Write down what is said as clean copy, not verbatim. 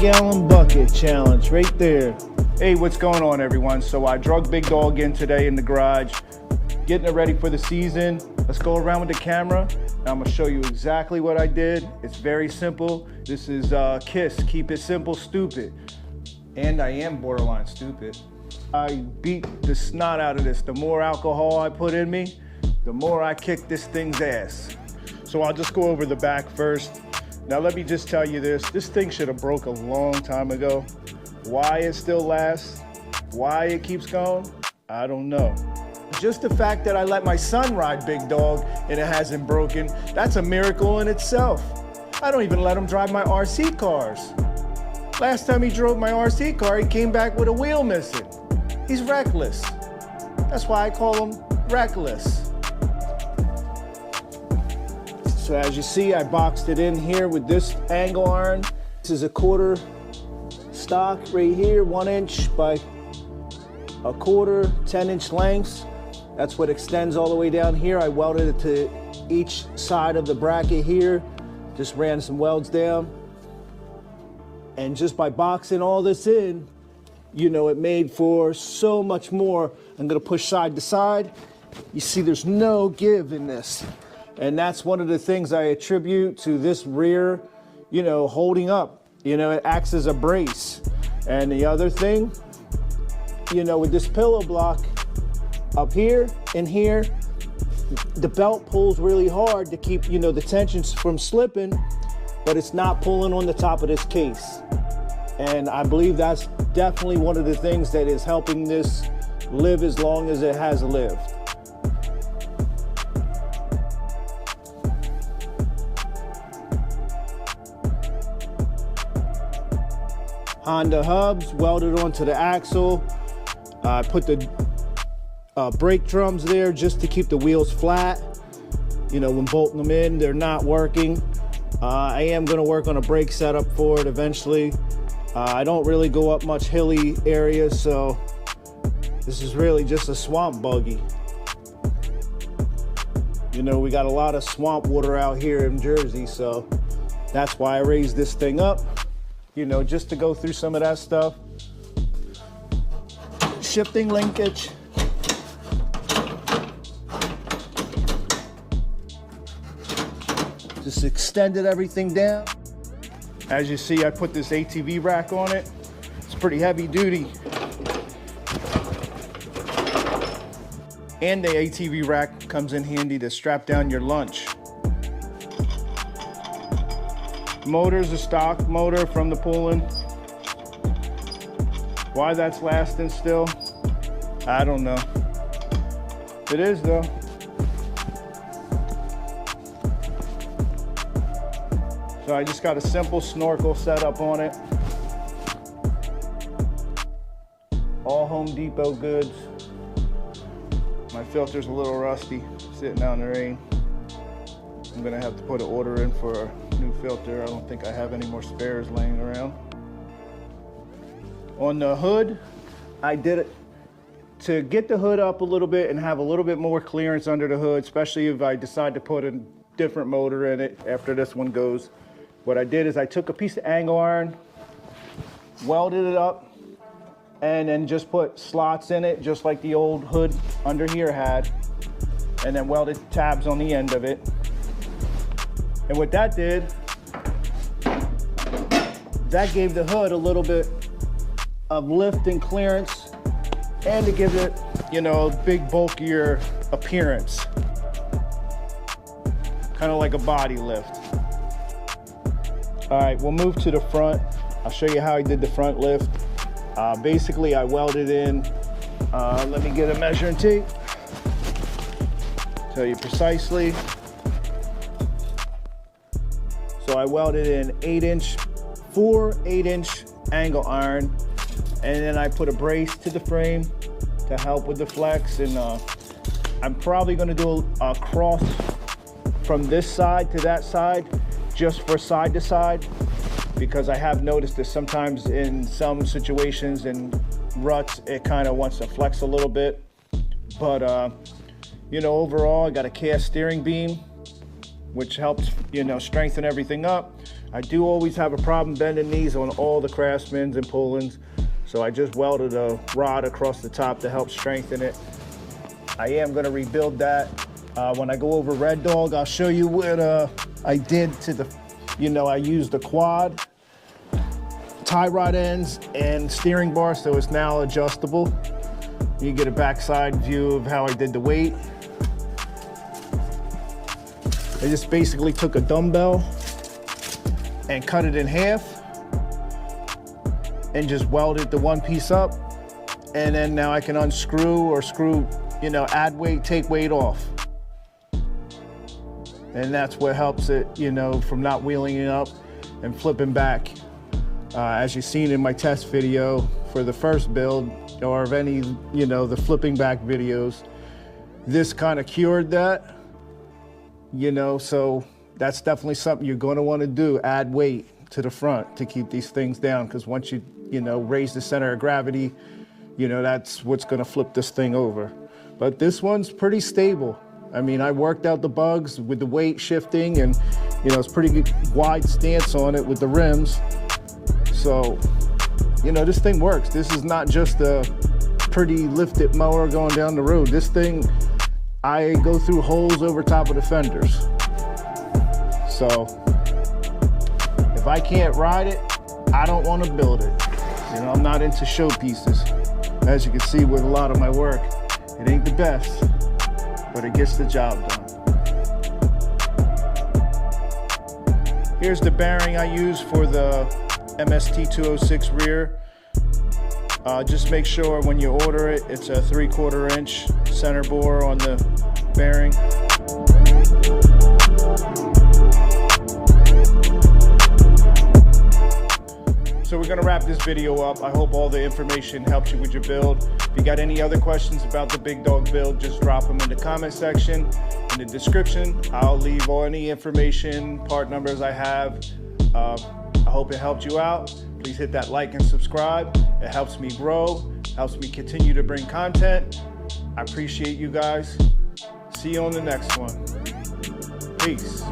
Gallon bucket challenge right there. Hey, what's going on, everyone? So I drug Big Dog in today in the garage, getting it ready for the season. Let's go around with the camera. Now I'm gonna show you exactly what I did. It's very simple. This is KISS, keep it simple, stupid. And I am borderline stupid. I beat the snot out of this. The more alcohol I put in me, the more I kick this thing's ass. So I'll just go over the back first. Now let me just tell you this thing should have broke a long time ago. Why it still lasts, why it keeps going, I don't know. Just the fact that I let my son ride Big Dog and it hasn't broken, that's a miracle in itself. I don't even let him drive my RC cars. Last time he drove my RC car, he came back with a wheel missing. He's reckless. That's why I call him Reckless. So as you see, I boxed it in here with this angle iron. This is a 1/4 stock right here, 1 inch by 1/4, 10-inch lengths. That's what extends all the way down here. I welded it to each side of the bracket here. Just ran some welds down. And just by boxing all this in, you know, it made for so much more. I'm gonna push side to side. You see there's no give in this. And that's one of the things I attribute to this rear, you know, holding up. You know, it acts as a brace. And the other thing, you know, with this pillow block up here and here, the belt pulls really hard to keep, you know, the tensions from slipping, but it's not pulling on the top of this case. And I believe that's definitely one of the things that is helping this live as long as it has lived. Honda hubs welded onto the axle. I put the brake drums there just to keep the wheels flat. You know, when bolting them in, they're not working. I am gonna work on a brake setup for it eventually. I don't really go up much hilly areas, so this is really just a swamp buggy. You know, we got a lot of swamp water out here in Jersey, so that's why I raised this thing up. You know, just to go through some of that stuff. Shifting linkage. Just extended everything down. As you see, I put this ATV rack on it. It's pretty heavy duty. And the ATV rack comes in handy to strap down your lunch. Motor's a stock motor from the Poland. Why that's lasting still, I don't know. It is though. So I just got a simple snorkel setup on it. All Home Depot goods. My filter's a little rusty, sitting out in the rain. I'm gonna have to put an order in for a new filter. I don't think I have any more spares laying around. On the hood, I did it to get the hood up a little bit and have a little bit more clearance under the hood, especially if I decide to put a different motor in it after this one goes. What I did is I took a piece of angle iron, welded it up, and then just put slots in it, just like the old hood under here had, and then welded tabs on the end of it. And what that did, that gave the hood a little bit of lift and clearance, and to give it, you know, a big bulkier appearance. Kind of like a body lift. All right, we'll move to the front. I'll show you how I did the front lift. Basically, I welded in, let me get a measuring tape. Tell you precisely. So I welded in 4 8-inch angle iron, and then I put a brace to the frame to help with the flex. And I'm probably gonna do a cross from this side to that side, just for side to side, because I have noticed that sometimes in some situations in ruts, it kind of wants to flex a little bit. But you know, overall, I got a cast steering beam, which helps, you know, strengthen everything up. I do always have a problem bending these on all the Craftsmans and pull-ins, so I just welded a rod across the top to help strengthen it. I am gonna rebuild that. When I go over Red Dog, I'll show you what I did to the, you know, I used the quad, tie rod ends, and steering bar, so it's now adjustable. You get a backside view of how I did the weight. I just basically took a dumbbell and cut it in half and just welded the one piece up. And then now I can unscrew or screw, you know, add weight, take weight off. And that's what helps it, you know, from not wheeling it up and flipping back. As you've seen in my test video for the first build, or of any, you know, the flipping back videos, this kind of cured that. You know, so that's definitely something you're going to want to do, add weight to the front to keep these things down, because once you know, raise the center of gravity, you know, that's what's going to flip this thing over. But this one's pretty stable. I mean, I worked out the bugs with the weight shifting, and, you know, it's pretty good, wide stance on it with the rims. So, you know, this thing works. This is not just a pretty lifted mower going down the road. This thing, I go through holes over top of the fenders. So if I can't ride it, I don't want to build it. You know, I'm not into showpieces. As you can see with a lot of my work, it ain't the best, but it gets the job done. Here's the bearing I use for the MST 206 rear. Just make sure when you order it, it's a 3/4 inch center bore on the bearing. So we're gonna wrap this video up. I hope all the information helps you with your build. If you got any other questions about the Big Dog build, just drop them in the comment section. In the description, I'll leave all any information, part numbers I have. I hope it helped you out. Please hit that like and subscribe. It helps me grow, helps me continue to bring content. I appreciate you guys. See you on the next one. Peace.